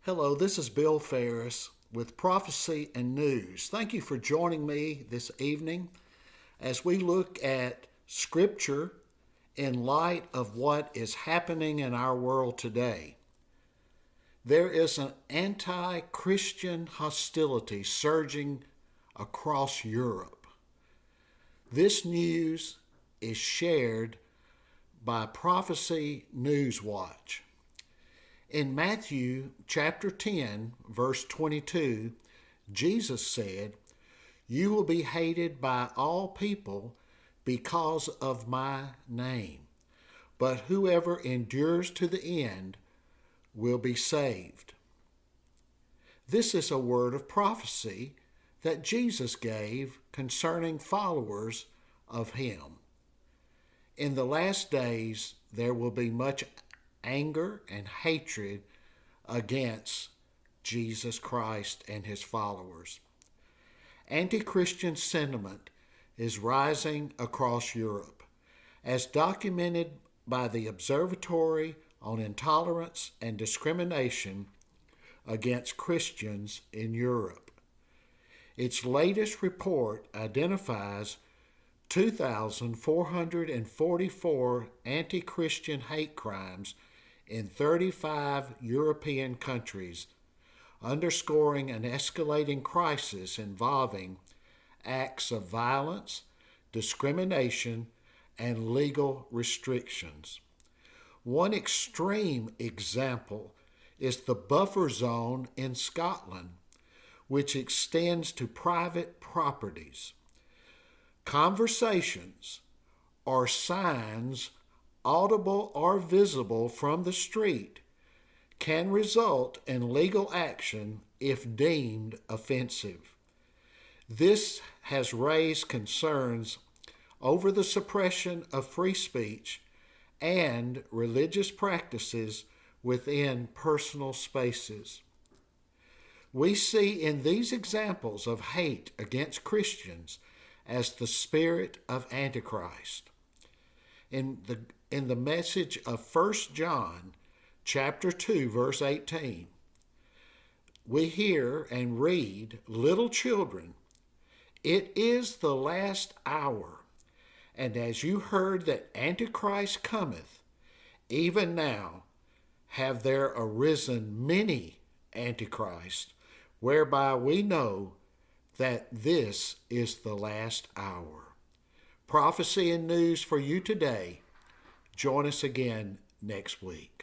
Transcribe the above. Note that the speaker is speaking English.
Hello, this is Bill Phares with Prophecy and News. Thank you for joining me this evening as we look at Scripture in light of what is happening in our world today. There is an anti-Christian hostility surging across Europe. This news is shared by Prophecy News Watch. In Matthew chapter 10, verse 22, Jesus said, "You will be hated by all people because of my name, but whoever endures to the end will be saved." This is a word of prophecy that Jesus gave concerning followers of him. In the last days, there will be much anger and hatred against Jesus Christ and his followers. Anti-Christian sentiment is rising across Europe, as documented by the Observatory on Intolerance and Discrimination against Christians in Europe. Its latest report identifies 2,444 anti-Christian hate crimes in 35 European countries, underscoring an escalating crisis involving acts of violence, discrimination, and legal restrictions. One extreme example is the buffer zone in Scotland, which extends to private properties. Conversations or signs, audible or visible from the street, can result in legal action if deemed offensive. This has raised concerns over the suppression of free speech and religious practices within personal spaces. We see in these examples of hate against Christians as the spirit of Antichrist. In the message of 1 John chapter 2, verse 18, we hear and read, "Little children, it is the last hour, and as you heard that Antichrist cometh, even now have there arisen many Antichrists, whereby we know that this is the last hour." Prophecy and news for you today. Join us again next week.